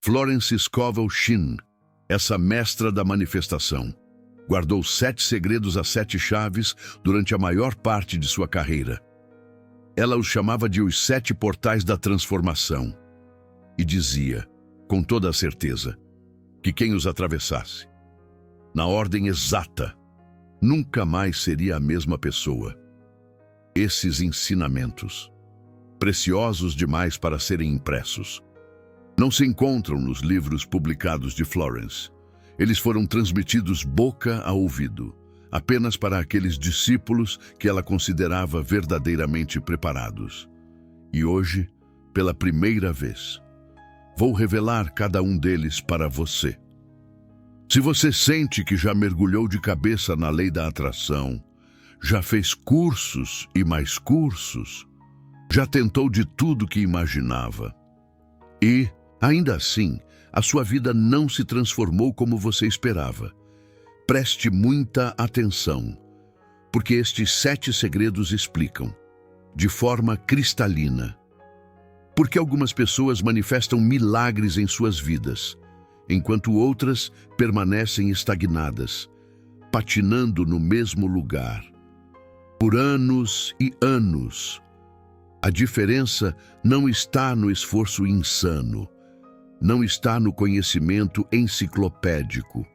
Florence Scovel Shinn, essa mestra da manifestação, guardou 7 segredos a 7 chaves durante a maior parte de sua carreira. Ela os chamava de os 7 portais da transformação e dizia, com toda a certeza, que quem os atravessasse, na ordem exata, nunca mais seria a mesma pessoa. Esses ensinamentos, preciosos demais para serem impressos, não se encontram nos livros publicados de Florence. Eles foram transmitidos boca a ouvido, apenas para aqueles discípulos que ela considerava verdadeiramente preparados. E hoje, pela primeira vez, vou revelar cada um deles para você. Se você sente que já mergulhou de cabeça na lei da atração, já fez cursos e mais cursos, já tentou de tudo que imaginava, e, ainda assim, a sua vida não se transformou como você esperava, preste muita atenção, porque estes 7 segredos explicam, de forma cristalina, porque algumas pessoas manifestam milagres em suas vidas, enquanto outras permanecem estagnadas, patinando no mesmo lugar, por anos e anos. A diferença não está no esforço insano, não está no conhecimento enciclopédico.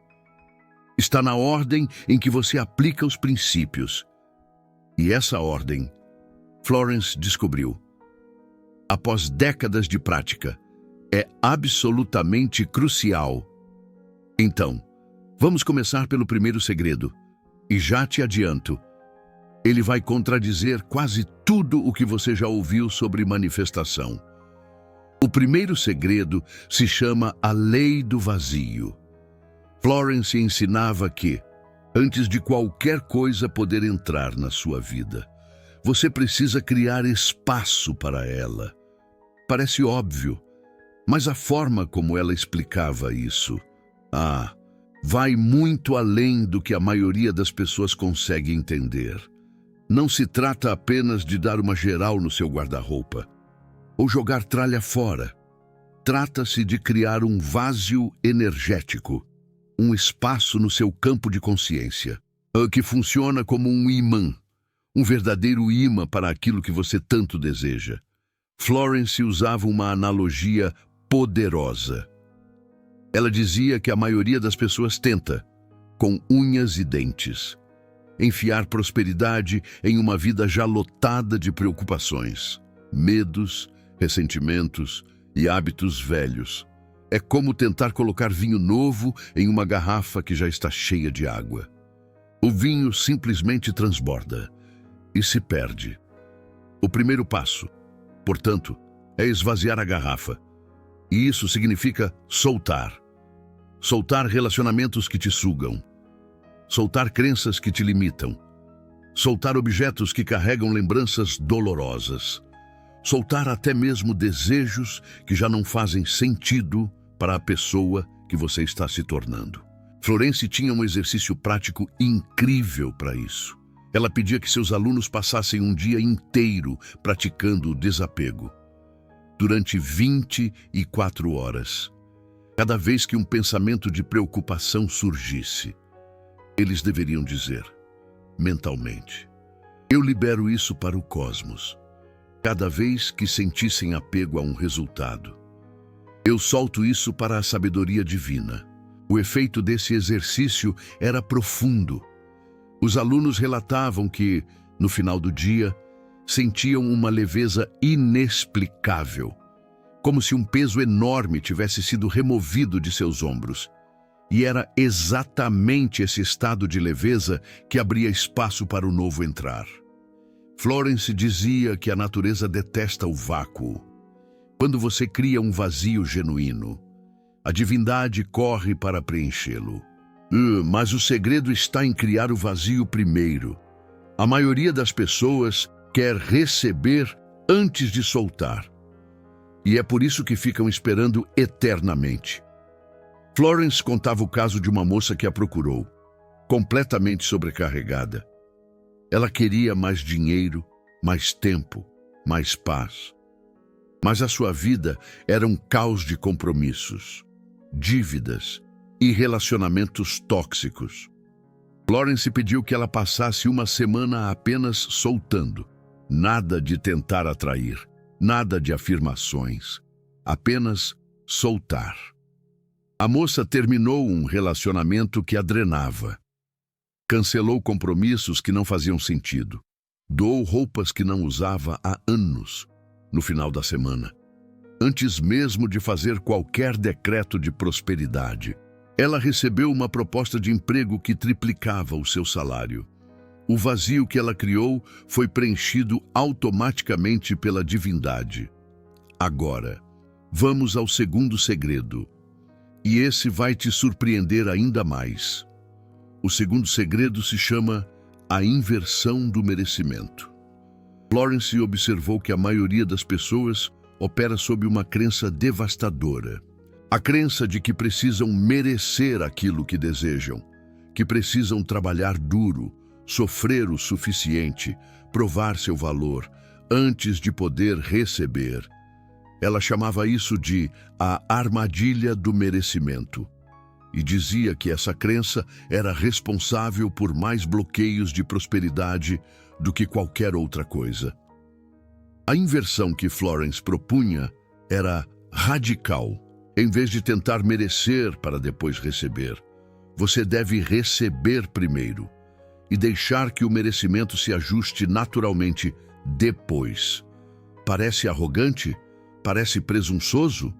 Está na ordem em que você aplica os princípios. E essa ordem, Florence descobriu, após décadas de prática, é absolutamente crucial. Então, vamos começar pelo primeiro segredo. E já te adianto, ele vai contradizer quase tudo o que você já ouviu sobre manifestação. O primeiro segredo se chama a lei do vazio. Florence ensinava que, antes de qualquer coisa poder entrar na sua vida, você precisa criar espaço para ela. Parece óbvio, mas a forma como ela explicava isso, vai muito além do que a maioria das pessoas consegue entender. Não se trata apenas de dar uma geral no seu guarda-roupa, ou jogar tralha fora. Trata-se de criar um vazio energético, um espaço no seu campo de consciência, que funciona como um imã, um verdadeiro imã para aquilo que você tanto deseja. Florence usava uma analogia poderosa. Ela dizia que a maioria das pessoas tenta, com unhas e dentes, enfiar prosperidade em uma vida já lotada de preocupações, medos, ressentimentos e hábitos velhos. É como tentar colocar vinho novo em uma garrafa que já está cheia de água. O vinho simplesmente transborda e se perde. O primeiro passo, portanto, é esvaziar a garrafa. E isso significa soltar. Soltar relacionamentos que te sugam. Soltar crenças que te limitam. Soltar objetos que carregam lembranças dolorosas. Soltar até mesmo desejos que já não fazem sentido para a pessoa que você está se tornando. Florence tinha um exercício prático incrível para isso. Ela pedia que seus alunos passassem um dia inteiro praticando o desapego. Durante 24 horas. Cada vez que um pensamento de preocupação surgisse, eles deveriam dizer, mentalmente, eu libero isso para o cosmos. Cada vez que sentissem apego a um resultado, eu solto isso para a sabedoria divina. O efeito desse exercício era profundo. Os alunos relatavam que, no final do dia, sentiam uma leveza inexplicável, como se um peso enorme tivesse sido removido de seus ombros. E era exatamente esse estado de leveza que abria espaço para o novo entrar. Florence dizia que a natureza detesta o vácuo. Quando você cria um vazio genuíno, a divindade corre para preenchê-lo. Mas o segredo está em criar o vazio primeiro. A maioria das pessoas quer receber antes de soltar. E é por isso que ficam esperando eternamente. Florence contava o caso de uma moça que a procurou, completamente sobrecarregada. Ela queria mais dinheiro, mais tempo, mais paz. Mas a sua vida era um caos de compromissos, dívidas e relacionamentos tóxicos. Florence pediu que ela passasse uma semana apenas soltando. Nada de tentar atrair, nada de afirmações, apenas soltar. A moça terminou um relacionamento que a drenava. Cancelou compromissos que não faziam sentido. Doou roupas que não usava há anos, no final da semana. Antes mesmo de fazer qualquer decreto de prosperidade, ela recebeu uma proposta de emprego que triplicava o seu salário. O vazio que ela criou foi preenchido automaticamente pela divindade. Agora, vamos ao segundo segredo. E esse vai te surpreender ainda mais. O segundo segredo se chama a inversão do merecimento. Florence observou que a maioria das pessoas opera sob uma crença devastadora. A crença de que precisam merecer aquilo que desejam, que precisam trabalhar duro, sofrer o suficiente, provar seu valor, antes de poder receber. Ela chamava isso de a armadilha do merecimento e dizia que essa crença era responsável por mais bloqueios de prosperidade do que qualquer outra coisa. A inversão que Florence propunha era radical. Em vez de tentar merecer para depois receber, você deve receber primeiro e deixar que o merecimento se ajuste naturalmente depois. Parece arrogante? Parece presunçoso?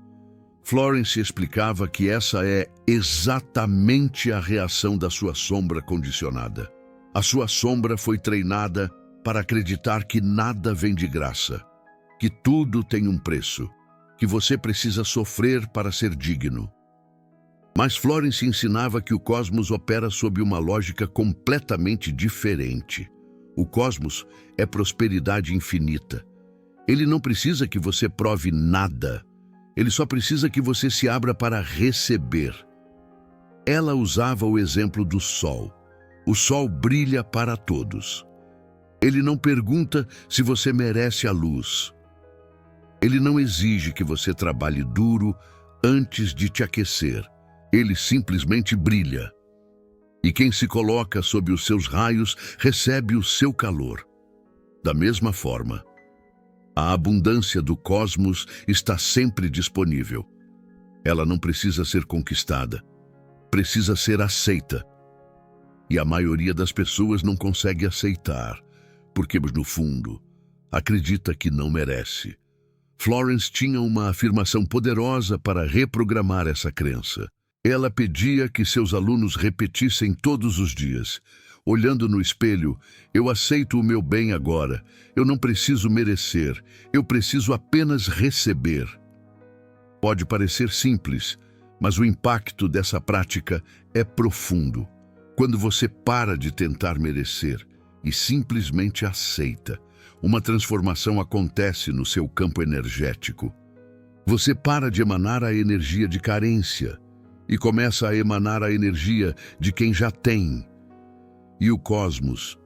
Florence explicava que essa é exatamente a reação da sua sombra condicionada. A sua sombra foi treinada para acreditar que nada vem de graça, que tudo tem um preço, que você precisa sofrer para ser digno. Mas Florence ensinava que o cosmos opera sob uma lógica completamente diferente. O cosmos é prosperidade infinita. Ele não precisa que você prove nada. Ele só precisa que você se abra para receber. Ela usava o exemplo do sol. O sol brilha para todos. Ele não pergunta se você merece a luz. Ele não exige que você trabalhe duro antes de te aquecer. Ele simplesmente brilha. E quem se coloca sob os seus raios recebe o seu calor. Da mesma forma, a abundância do cosmos está sempre disponível. Ela não precisa ser conquistada, precisa ser aceita. E a maioria das pessoas não consegue aceitar, porque, no fundo, acredita que não merece. Florence tinha uma afirmação poderosa para reprogramar essa crença. Ela pedia que seus alunos repetissem todos os dias: olhando no espelho, eu aceito o meu bem agora. Eu não preciso merecer, eu preciso apenas receber. Pode parecer simples, mas o impacto dessa prática é profundo. Quando você para de tentar merecer e simplesmente aceita, uma transformação acontece no seu campo energético. Você para de emanar a energia de carência e começa a emanar a energia de quem já tem. E o cosmos,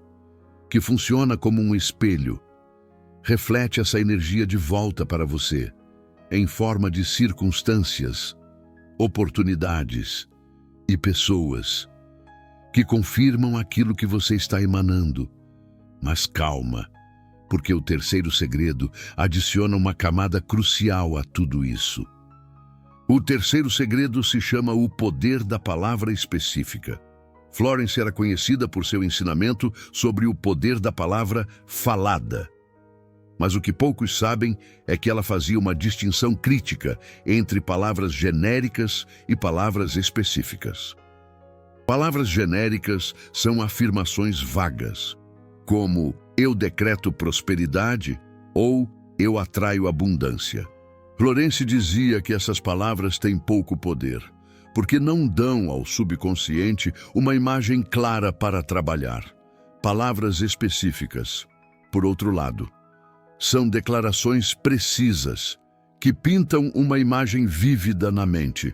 que funciona como um espelho, reflete essa energia de volta para você, em forma de circunstâncias, oportunidades e pessoas que confirmam aquilo que você está emanando. Mas calma, porque o terceiro segredo adiciona uma camada crucial a tudo isso. O terceiro segredo se chama o poder da palavra específica. Florence era conhecida por seu ensinamento sobre o poder da palavra falada. Mas o que poucos sabem é que ela fazia uma distinção crítica entre palavras genéricas e palavras específicas. Palavras genéricas são afirmações vagas, como eu decreto prosperidade ou eu atraio abundância. Florence dizia que essas palavras têm pouco poder, porque não dão ao subconsciente uma imagem clara para trabalhar. Palavras específicas, por outro lado, são declarações precisas que pintam uma imagem vívida na mente.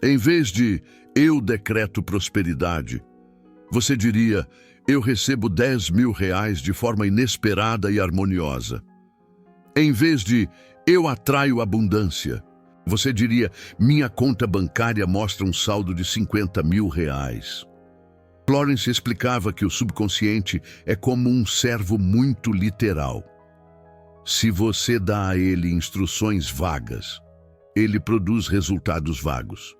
Em vez de eu decreto prosperidade, você diria eu recebo R$10.000 de forma inesperada e harmoniosa. Em vez de Eu atraio abundância. Você diria, minha conta bancária mostra um saldo de 50 mil reais. Florence explicava que o subconsciente é como um servo muito literal. Se você dá a ele instruções vagas, ele produz resultados vagos.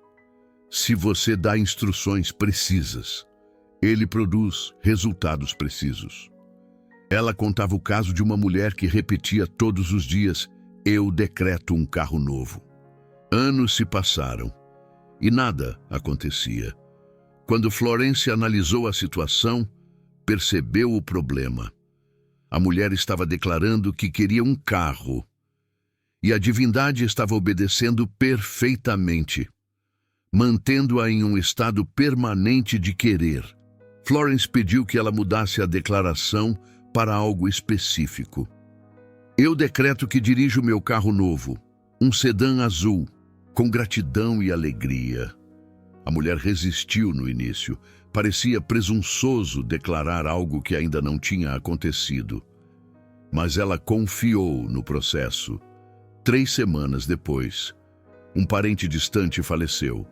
Se você dá instruções precisas, ele produz resultados precisos. Ela contava o caso de uma mulher que repetia todos os dias: eu decreto um carro novo. Anos se passaram e nada acontecia. Quando Florence analisou a situação, percebeu o problema. A mulher estava declarando que queria um carro e a divindade estava obedecendo perfeitamente, mantendo-a em um estado permanente de querer. Florence pediu que ela mudasse a declaração para algo específico. Eu decreto que dirijo meu carro novo, um sedã azul, com gratidão e alegria. A mulher resistiu no início. Parecia presunçoso declarar algo que ainda não tinha acontecido. Mas ela confiou no processo. 3 semanas depois, um parente distante faleceu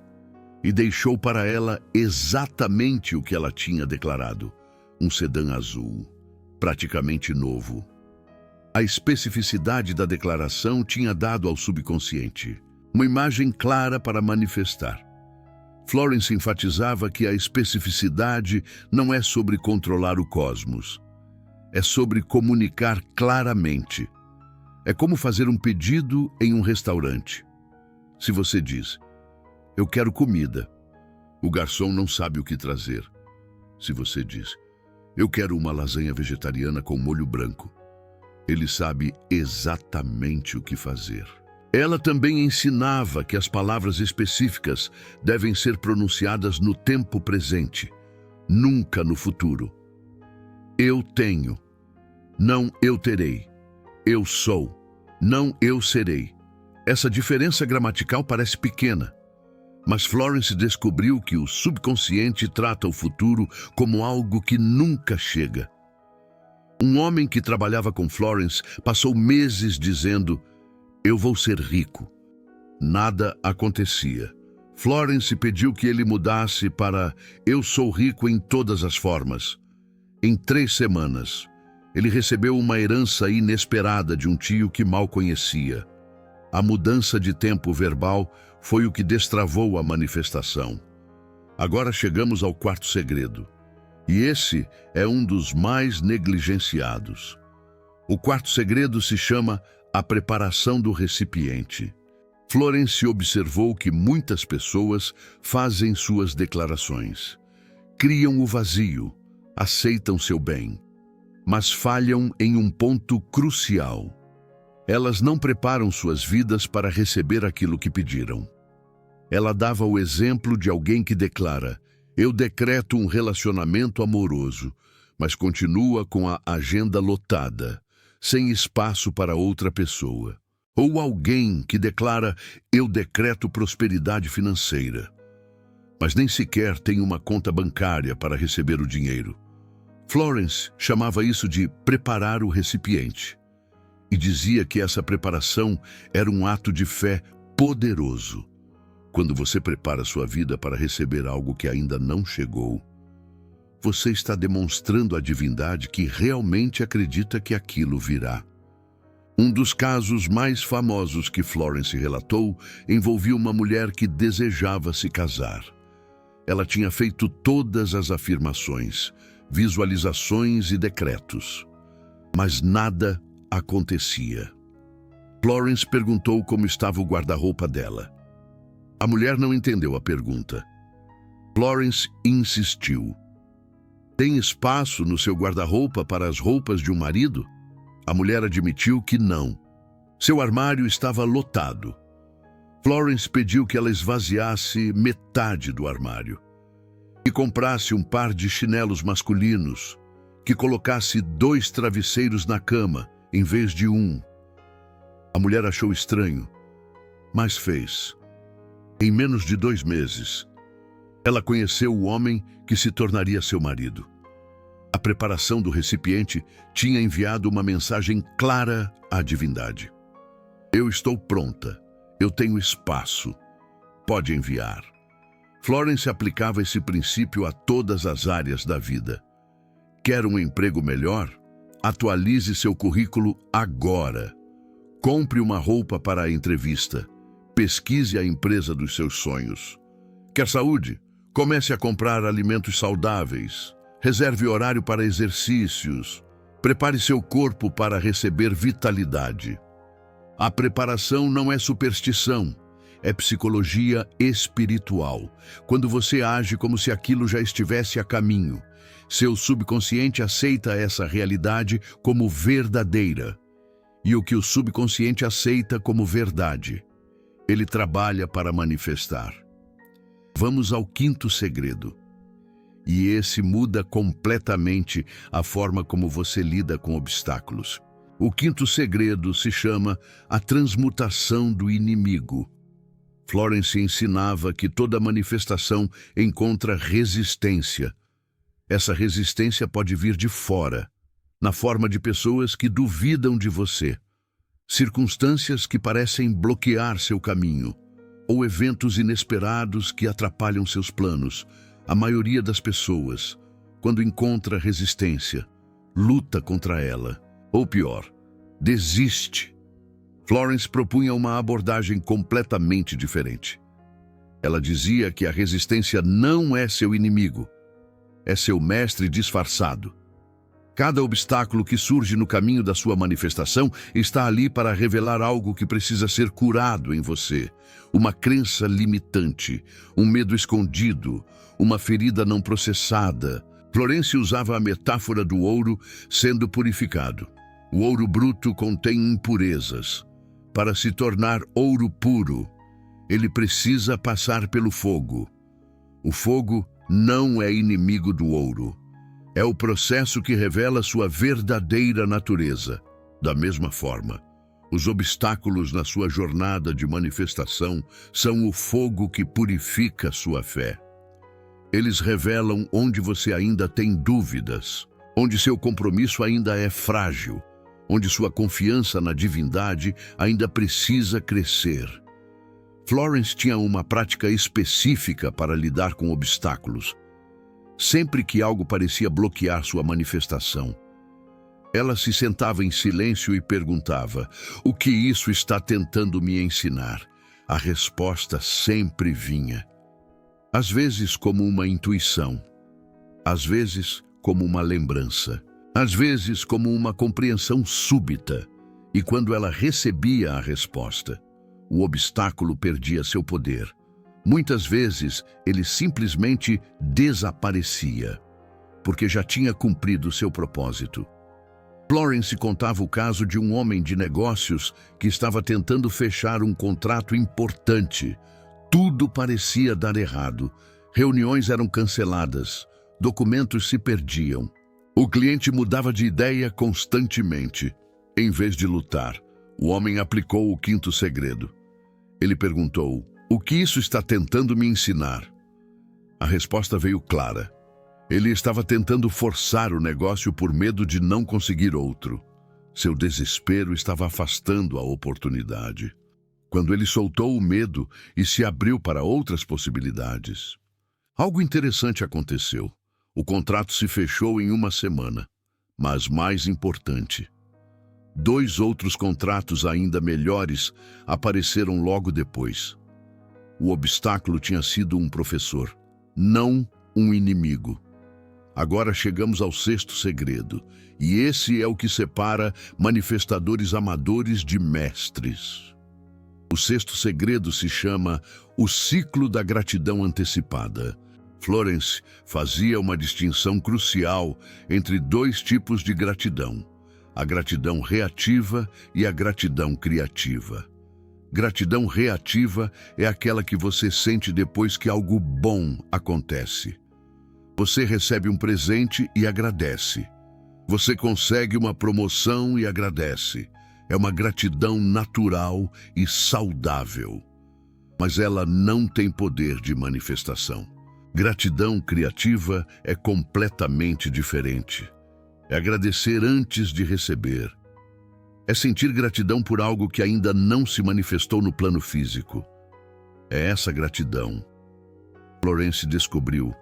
e deixou para ela exatamente o que ela tinha declarado: um sedã azul, praticamente novo. A especificidade da declaração tinha dado ao subconsciente uma imagem clara para manifestar. Florence enfatizava que a especificidade não é sobre controlar o cosmos, é sobre comunicar claramente. É como fazer um pedido em um restaurante. Se você diz, eu quero comida, o garçom não sabe o que trazer. Se você diz, eu quero uma lasanha vegetariana com molho branco, ele sabe exatamente o que fazer. Ela também ensinava que as palavras específicas devem ser pronunciadas no tempo presente, nunca no futuro. Eu tenho, não eu terei. Eu sou, não eu serei. Essa diferença gramatical parece pequena, mas Florence descobriu que o subconsciente trata o futuro como algo que nunca chega. Um homem que trabalhava com Florence passou meses dizendo, eu vou ser rico. Nada acontecia. Florence pediu que ele mudasse para eu sou rico em todas as formas. Em 3 semanas, ele recebeu uma herança inesperada de um tio que mal conhecia. A mudança de tempo verbal foi o que destravou a manifestação. Agora chegamos ao 4º segredo. E esse é um dos mais negligenciados. O 4º segredo se chama a preparação do recipiente. Florence observou que muitas pessoas fazem suas declarações. Criam o vazio, aceitam seu bem, mas falham em um ponto crucial. Elas não preparam suas vidas para receber aquilo que pediram. Ela dava o exemplo de alguém que declara, eu decreto um relacionamento amoroso, mas continua com a agenda lotada, sem espaço para outra pessoa. Ou alguém que declara, eu decreto prosperidade financeira, mas nem sequer tem uma conta bancária para receber o dinheiro. Florence chamava isso de preparar o recipiente e dizia que essa preparação era um ato de fé poderoso. Quando você prepara sua vida para receber algo que ainda não chegou, você está demonstrando à divindade que realmente acredita que aquilo virá. Um dos casos mais famosos que Florence relatou envolvia uma mulher que desejava se casar. Ela tinha feito todas as afirmações, visualizações e decretos, mas nada acontecia. Florence perguntou como estava o guarda-roupa dela. A mulher não entendeu a pergunta. Florence insistiu. Tem espaço no seu guarda-roupa para as roupas de um marido? A mulher admitiu que não. Seu armário estava lotado. Florence pediu que ela esvaziasse metade do armário, que comprasse um par de chinelos masculinos, que colocasse 2 travesseiros na cama, em vez de 1. A mulher achou estranho, mas fez. Em menos de 2 meses, ela conheceu o homem que se tornaria seu marido. A preparação do recipiente tinha enviado uma mensagem clara à divindade. Eu estou pronta. Eu tenho espaço. Pode enviar. Florence aplicava esse princípio a todas as áreas da vida. Quer um emprego melhor? Atualize seu currículo agora. Compre uma roupa para a entrevista. Pesquise a empresa dos seus sonhos. Quer saúde? Comece a comprar alimentos saudáveis. Reserve horário para exercícios. Prepare seu corpo para receber vitalidade. A preparação não é superstição, é psicologia espiritual. Quando você age como se aquilo já estivesse a caminho, seu subconsciente aceita essa realidade como verdadeira. E o que o subconsciente aceita como verdade, ele trabalha para manifestar. Vamos ao quinto segredo. E esse muda completamente a forma como você lida com obstáculos. O quinto segredo se chama a transmutação do inimigo. Florence ensinava que toda manifestação encontra resistência. Essa resistência pode vir de fora, na forma de pessoas que duvidam de você, circunstâncias que parecem bloquear seu caminho, ou eventos inesperados que atrapalham seus planos. A maioria das pessoas, quando encontra resistência, luta contra ela, ou pior, desiste. Florence propunha uma abordagem completamente diferente. Ela dizia que a resistência não é seu inimigo, é seu mestre disfarçado. Cada obstáculo que surge no caminho da sua manifestação está ali para revelar algo que precisa ser curado em você. Uma crença limitante, um medo escondido, uma ferida não processada. Florence usava a metáfora do ouro sendo purificado. O ouro bruto contém impurezas. Para se tornar ouro puro, ele precisa passar pelo fogo. O fogo não é inimigo do ouro. É o processo que revela sua verdadeira natureza. Da mesma forma, os obstáculos na sua jornada de manifestação são o fogo que purifica sua fé. Eles revelam onde você ainda tem dúvidas, onde seu compromisso ainda é frágil, onde sua confiança na divindade ainda precisa crescer. Florence tinha uma prática específica para lidar com obstáculos. Sempre que algo parecia bloquear sua manifestação, ela se sentava em silêncio e perguntava: o que isso está tentando me ensinar? A resposta sempre vinha. Às vezes como uma intuição, às vezes como uma lembrança, às vezes como uma compreensão súbita. E quando ela recebia a resposta, o obstáculo perdia seu poder. Muitas vezes, ele simplesmente desaparecia, porque já tinha cumprido seu propósito. Florence contava o caso de um homem de negócios que estava tentando fechar um contrato importante. Tudo parecia dar errado. Reuniões eram canceladas, documentos se perdiam. O cliente mudava de ideia constantemente. Em vez de lutar, o homem aplicou o quinto segredo. Ele perguntou: o que isso está tentando me ensinar? A resposta veio clara. Ele estava tentando forçar o negócio por medo de não conseguir outro. Seu desespero estava afastando a oportunidade. Quando ele soltou o medo e se abriu para outras possibilidades, algo interessante aconteceu. O contrato se fechou em uma semana. Mas mais importante, 2 outros contratos ainda melhores apareceram logo depois. O obstáculo tinha sido um professor, não um inimigo. Agora chegamos ao 6º segredo, e esse é o que separa manifestadores amadores de mestres. O 6º segredo se chama o ciclo da gratidão antecipada. Florence fazia uma distinção crucial entre 2 tipos de gratidão: a gratidão reativa e a gratidão criativa. Gratidão reativa é aquela que você sente depois que algo bom acontece. Você recebe um presente e agradece. Você consegue uma promoção e agradece. É uma gratidão natural e saudável. Mas ela não tem poder de manifestação. Gratidão criativa é completamente diferente. É agradecer antes de receber. É sentir gratidão por algo que ainda não se manifestou no plano físico. É essa gratidão. Florence descobriu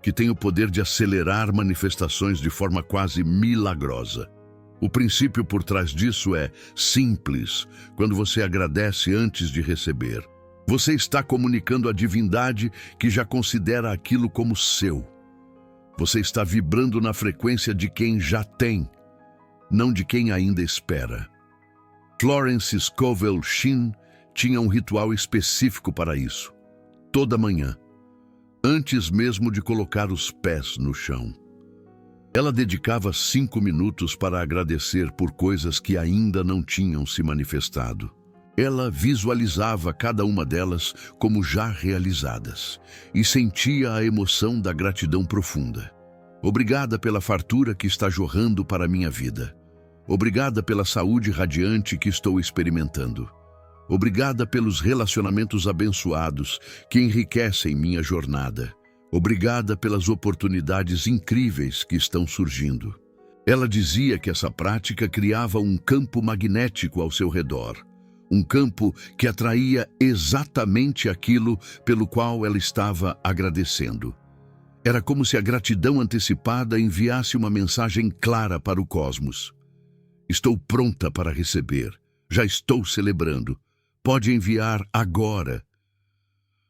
que tem o poder de acelerar manifestações de forma quase milagrosa. O princípio por trás disso é simples. Quando você agradece antes de receber, você está comunicando à divindade que já considera aquilo como seu. Você está vibrando na frequência de quem já tem, não de quem ainda espera. Florence Scovel Shinn tinha um ritual específico para isso. Toda manhã, antes mesmo de colocar os pés no chão, ela dedicava 5 minutos para agradecer por coisas que ainda não tinham se manifestado. Ela visualizava cada uma delas como já realizadas e sentia a emoção da gratidão profunda. Obrigada pela fartura que está jorrando para a minha vida. Obrigada pela saúde radiante que estou experimentando. Obrigada pelos relacionamentos abençoados que enriquecem minha jornada. Obrigada pelas oportunidades incríveis que estão surgindo. Ela dizia que essa prática criava um campo magnético ao seu redor. Um campo que atraía exatamente aquilo pelo qual ela estava agradecendo. Era como se a gratidão antecipada enviasse uma mensagem clara para o cosmos. Estou pronta para receber. Já estou celebrando. Pode enviar agora.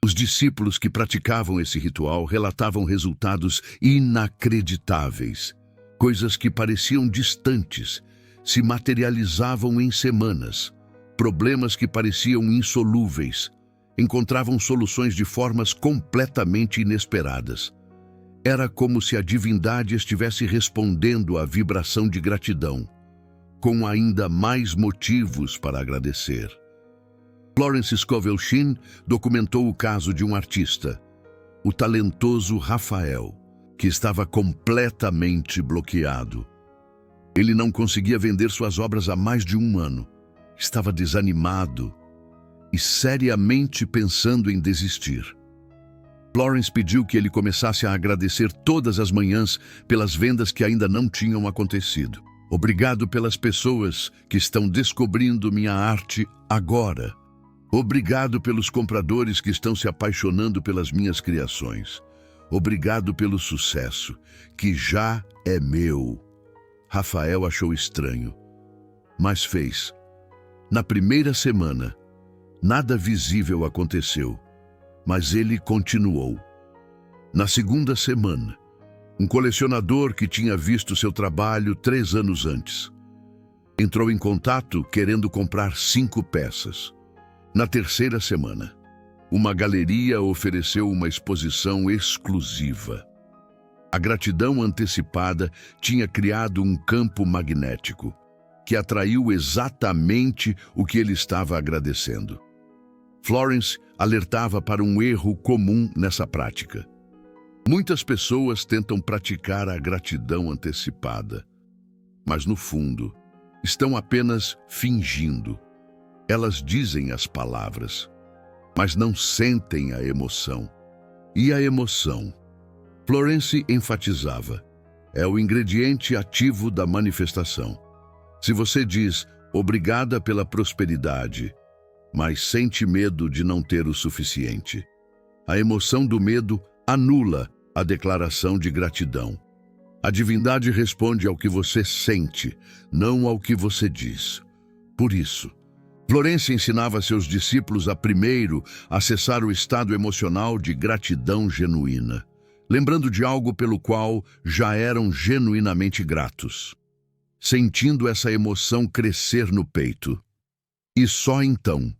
Os discípulos que praticavam esse ritual relatavam resultados inacreditáveis. Coisas que pareciam distantes se materializavam em semanas. Problemas que pareciam insolúveis encontravam soluções de formas completamente inesperadas. Era como se a divindade estivesse respondendo à vibração de gratidão, com ainda mais motivos para agradecer. Florence Scovel Shinn documentou o caso de um artista, o talentoso Rafael, que estava completamente bloqueado. Ele não conseguia vender suas obras há mais de 1 ano. Estava desanimado e seriamente pensando em desistir. Florence pediu que ele começasse a agradecer todas as manhãs pelas vendas que ainda não tinham acontecido. Obrigado pelas pessoas que estão descobrindo minha arte agora. Obrigado pelos compradores que estão se apaixonando pelas minhas criações. Obrigado pelo sucesso, que já é meu. Rafael achou estranho, mas fez. Na primeira semana, nada visível aconteceu, mas ele continuou. Na segunda semana, um colecionador que tinha visto seu trabalho 3 anos antes entrou em contato querendo comprar 5 peças. Na terceira semana, uma galeria ofereceu uma exposição exclusiva. A gratidão antecipada tinha criado um campo magnético que atraiu exatamente o que ele estava agradecendo. Florence alertava para um erro comum nessa prática. Muitas pessoas tentam praticar a gratidão antecipada, mas no fundo, estão apenas fingindo. Elas dizem as palavras, mas não sentem a emoção. E a emoção, Florence enfatizava, é o ingrediente ativo da manifestação. Se você diz obrigada pela prosperidade, mas sente medo de não ter o suficiente, a emoção do medo anula a declaração de gratidão. A divindade responde ao que você sente, não ao que você diz. Por isso, Florence ensinava seus discípulos a primeiro acessar o estado emocional de gratidão genuína, lembrando de algo pelo qual já eram genuinamente gratos, sentindo essa emoção crescer no peito. E só então,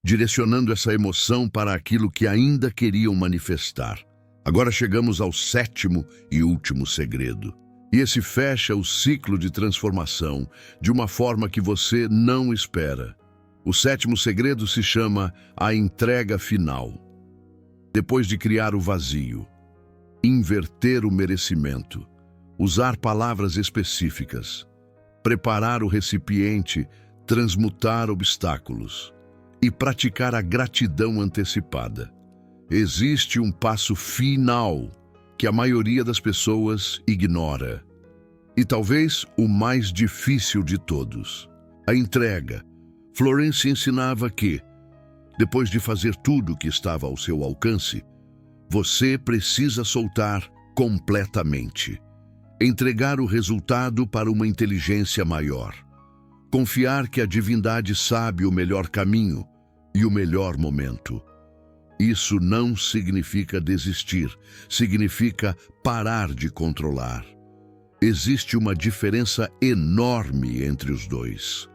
direcionando essa emoção para aquilo que ainda queriam manifestar. Agora chegamos ao 7º e último segredo. E esse fecha o ciclo de transformação de uma forma que você não espera. O 7º segredo se chama a entrega final. Depois de criar o vazio, inverter o merecimento, usar palavras específicas, preparar o recipiente, transmutar obstáculos e praticar a gratidão antecipada. Existe um passo final que a maioria das pessoas ignora. E talvez o mais difícil de todos. A entrega. Florence ensinava que, depois de fazer tudo o que estava ao seu alcance, você precisa soltar completamente. Entregar o resultado para uma inteligência maior. Confiar que a divindade sabe o melhor caminho e o melhor momento. Isso não significa desistir, significa parar de controlar. Existe uma diferença enorme entre os dois.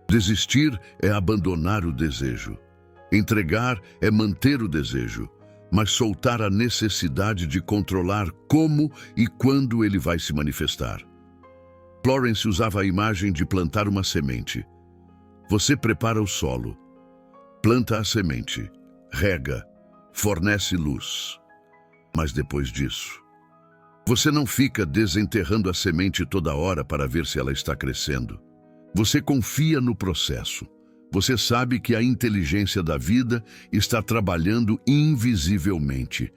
Desistir é abandonar o desejo. Entregar é manter o desejo, mas soltar a necessidade de controlar como e quando ele vai se manifestar. Florence usava a imagem de plantar uma semente. Você prepara o solo, planta a semente, rega, fornece luz. Mas depois disso, você não fica desenterrando a semente toda hora para ver se ela está crescendo. Você confia no processo. Você sabe que a inteligência da vida está trabalhando invisivelmente,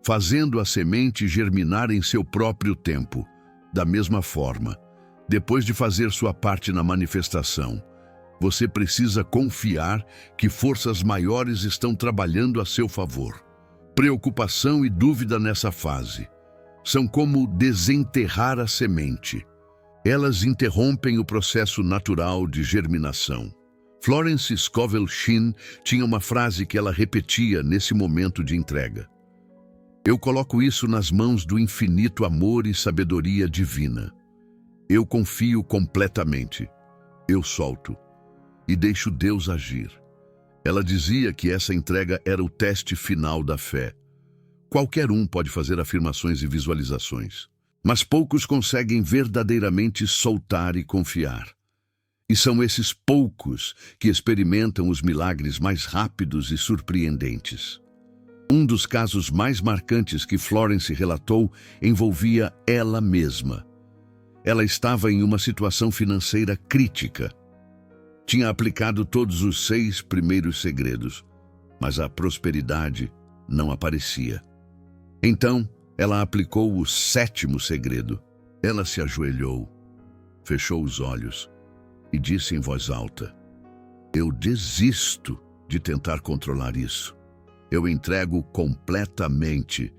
fazendo a semente germinar em seu próprio tempo. Da mesma forma, depois de fazer sua parte na manifestação, você precisa confiar que forças maiores estão trabalhando a seu favor. Preocupação e dúvida nessa fase são como desenterrar a semente. Elas interrompem o processo natural de germinação. Florence Scovel Shinn tinha uma frase que ela repetia nesse momento de entrega. Eu coloco isso nas mãos do infinito amor e sabedoria divina. Eu confio completamente. Eu solto e deixo Deus agir. Ela dizia que essa entrega era o teste final da fé. Qualquer um pode fazer afirmações e visualizações, mas poucos conseguem verdadeiramente soltar e confiar. E são esses poucos que experimentam os milagres mais rápidos e surpreendentes. Um dos casos mais marcantes que Florence relatou envolvia ela mesma. Ela estava em uma situação financeira crítica. Tinha aplicado todos os 6 primeiros segredos, mas a prosperidade não aparecia. Então, ela aplicou o 7º segredo. Ela se ajoelhou, fechou os olhos e disse em voz alta: eu desisto de tentar controlar isso. Eu entrego completamente.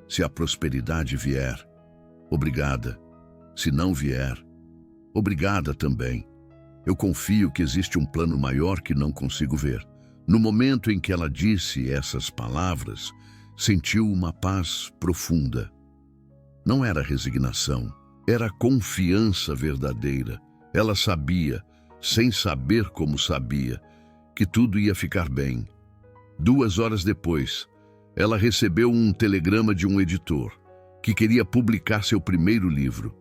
Se a prosperidade vier, obrigada. Se não vier, obrigada também. Eu confio que existe um plano maior que não consigo ver. No momento em que ela disse essas palavras, sentiu uma paz profunda. Não era resignação, era confiança verdadeira. Ela sabia, sem saber como sabia, que tudo ia ficar bem. 2 horas depois, ela recebeu um telegrama de um editor que queria publicar seu primeiro livro.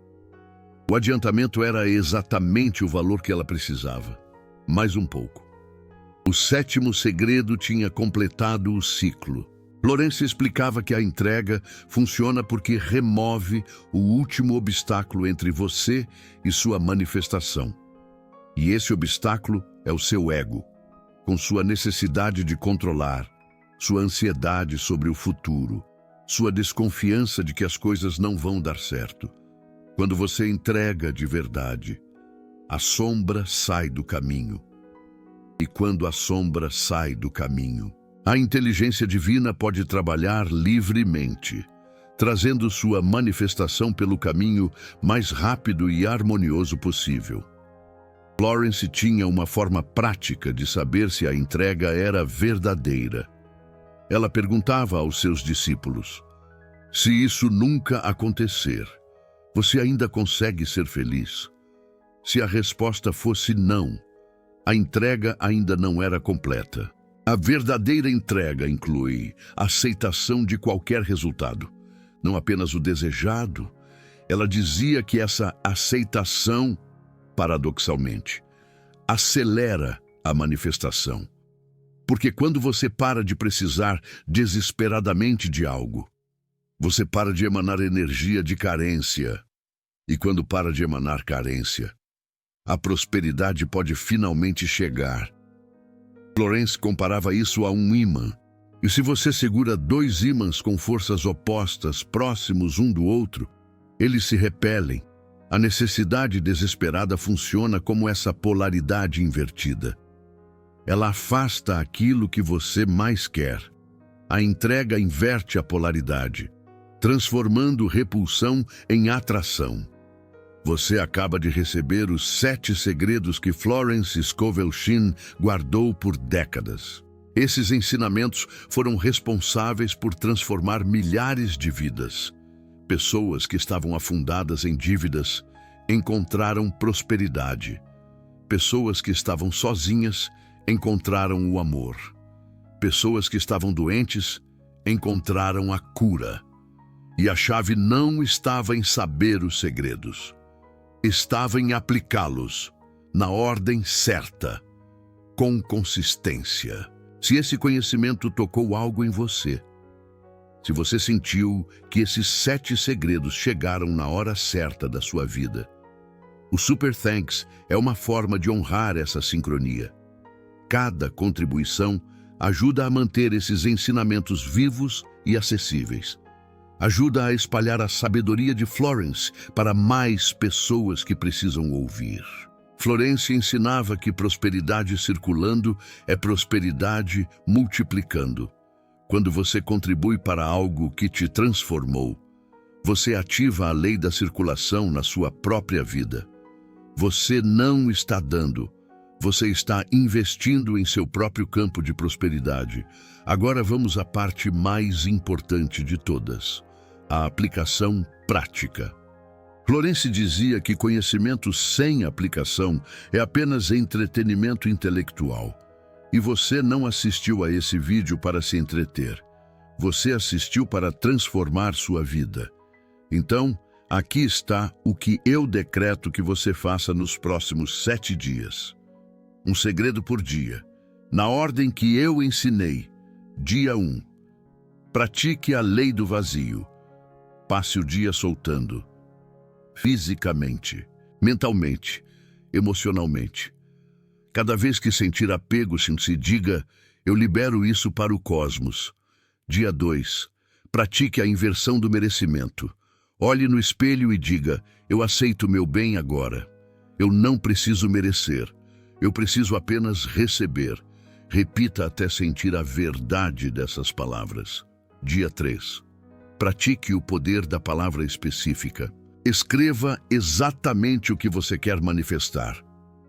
O adiantamento era exatamente o valor que ela precisava, mais um pouco. O 7º segredo tinha completado o ciclo. Florence explicava que a entrega funciona porque remove o último obstáculo entre você e sua manifestação. E esse obstáculo é o seu ego, com sua necessidade de controlar, sua ansiedade sobre o futuro, sua desconfiança de que as coisas não vão dar certo. Quando você entrega de verdade, a sombra sai do caminho. E quando a sombra sai do caminho, a inteligência divina pode trabalhar livremente, trazendo sua manifestação pelo caminho mais rápido e harmonioso possível. Florence tinha uma forma prática de saber se a entrega era verdadeira. Ela perguntava aos seus discípulos: se isso nunca acontecer, você ainda consegue ser feliz? Se a resposta fosse não, a entrega ainda não era completa. A verdadeira entrega inclui a aceitação de qualquer resultado, não apenas o desejado. Ela dizia que essa aceitação, paradoxalmente, acelera a manifestação. Porque quando você para de precisar desesperadamente de algo, você para de emanar energia de carência. E quando para de emanar carência, a prosperidade pode finalmente chegar. Florence comparava isso a um ímã. E se você segura 2 ímãs com forças opostas, próximos um do outro, eles se repelem. A necessidade desesperada funciona como essa polaridade invertida. Ela afasta aquilo que você mais quer. A entrega inverte a polaridade, transformando repulsão em atração. Você acaba de receber os 7 segredos que Florence Scovel Shinn guardou por décadas. Esses ensinamentos foram responsáveis por transformar milhares de vidas. Pessoas que estavam afundadas em dívidas encontraram prosperidade. Pessoas que estavam sozinhas encontraram o amor. Pessoas que estavam doentes encontraram a cura. E a chave não estava em saber os segredos. Estava em aplicá-los na ordem certa, com consistência. Se esse conhecimento tocou algo em você, se você sentiu que esses 7 segredos chegaram na hora certa da sua vida, o Super Thanks é uma forma de honrar essa sincronia. Cada contribuição ajuda a manter esses ensinamentos vivos e acessíveis. Ajuda a espalhar a sabedoria de Florence para mais pessoas que precisam ouvir. Florence ensinava que prosperidade circulando é prosperidade multiplicando. Quando você contribui para algo que te transformou, você ativa a lei da circulação na sua própria vida. Você não está dando, você está investindo em seu próprio campo de prosperidade. Agora vamos à parte mais importante de todas, a aplicação prática. Florence dizia que conhecimento sem aplicação é apenas entretenimento intelectual. E você não assistiu a esse vídeo para se entreter. Você assistiu para transformar sua vida. Então, aqui está o que eu decreto que você faça nos próximos 7 dias. Um segredo por dia, na ordem que eu ensinei. Dia 1. Pratique a lei do vazio. Passe o dia soltando. Fisicamente, mentalmente, emocionalmente. Cada vez que sentir apego, se diga, eu libero isso para o cosmos. Dia 2. Pratique a inversão do merecimento. Olhe no espelho e diga, eu aceito meu bem agora. Eu não preciso merecer. Eu preciso apenas receber. Repita até sentir a verdade dessas palavras. Dia 3. Pratique o poder da palavra específica. Escreva exatamente o que você quer manifestar,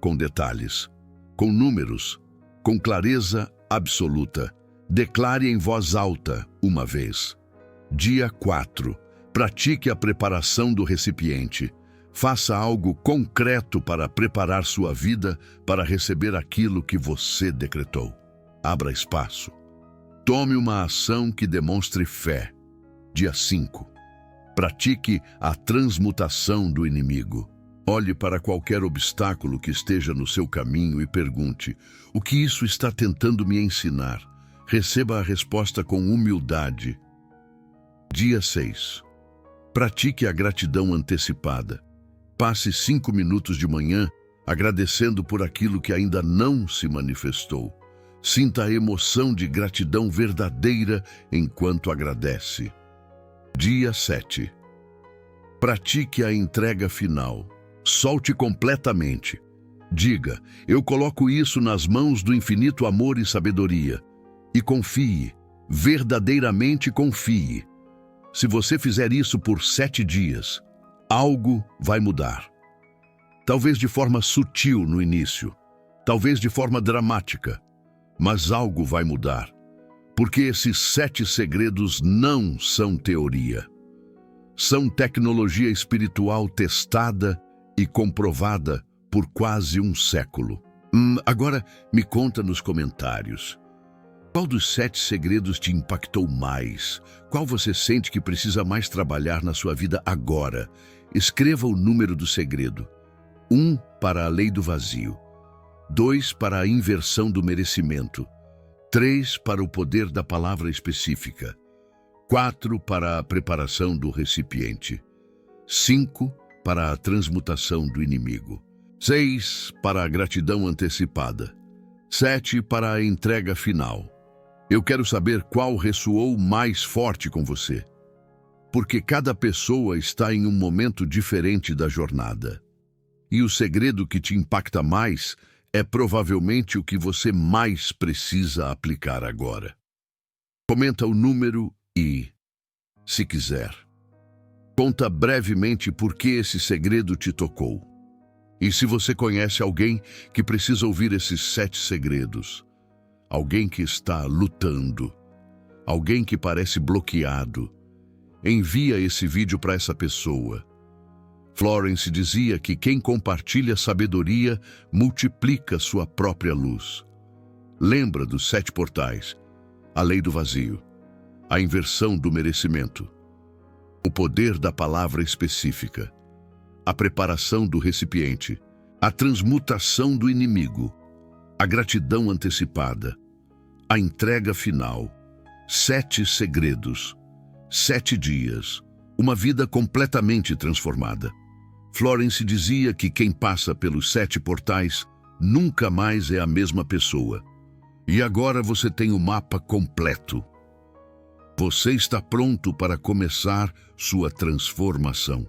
com detalhes, com números, com clareza absoluta. Declare em voz alta uma vez. Dia 4. Pratique a preparação do recipiente. Faça algo concreto para preparar sua vida para receber aquilo que você decretou. Abra espaço. Tome uma ação que demonstre fé. Dia 5. Pratique a transmutação do inimigo. Olhe para qualquer obstáculo que esteja no seu caminho e pergunte, o que isso está tentando me ensinar? Receba a resposta com humildade. Dia 6. Pratique a gratidão antecipada. Passe 5 minutos de manhã agradecendo por aquilo que ainda não se manifestou. Sinta a emoção de gratidão verdadeira enquanto agradece. Dia 7. Pratique a entrega final. Solte completamente. Diga, eu coloco isso nas mãos do infinito amor e sabedoria. E confie, verdadeiramente confie. Se você fizer isso por 7 dias, algo vai mudar. Talvez de forma sutil no início, talvez de forma dramática, mas algo vai mudar. Porque esses 7 segredos não são teoria. São tecnologia espiritual testada e comprovada por quase um século. Agora, me conta nos comentários. Qual dos 7 segredos te impactou mais? Qual você sente que precisa mais trabalhar na sua vida agora? Escreva o número do segredo. 1 para a lei do vazio. 2 para a inversão do merecimento. 3 para o poder da palavra específica. 4 para a preparação do recipiente. 5 para a transmutação do inimigo. 6 para a gratidão antecipada. 7 para a entrega final. Eu quero saber qual ressoou mais forte com você. porque cada pessoa está em um momento diferente da jornada. E o segredo que te impacta mais é provavelmente o que você mais precisa aplicar agora. Comenta o número e, se quiser, conta brevemente por que esse segredo te tocou. E se você conhece alguém que precisa ouvir esses 7 segredos, alguém que está lutando, alguém que parece bloqueado, envia esse vídeo para essa pessoa. Florence dizia que quem compartilha sabedoria multiplica sua própria luz. Lembra dos 7 portais, a lei do vazio, a inversão do merecimento, o poder da palavra específica, a preparação do recipiente, a transmutação do inimigo, a gratidão antecipada, a entrega final, 7 segredos, 7 dias, uma vida completamente transformada. Florence dizia que quem passa pelos 7 portais nunca mais é a mesma pessoa. E agora você tem o mapa completo. Você está pronto para começar sua transformação.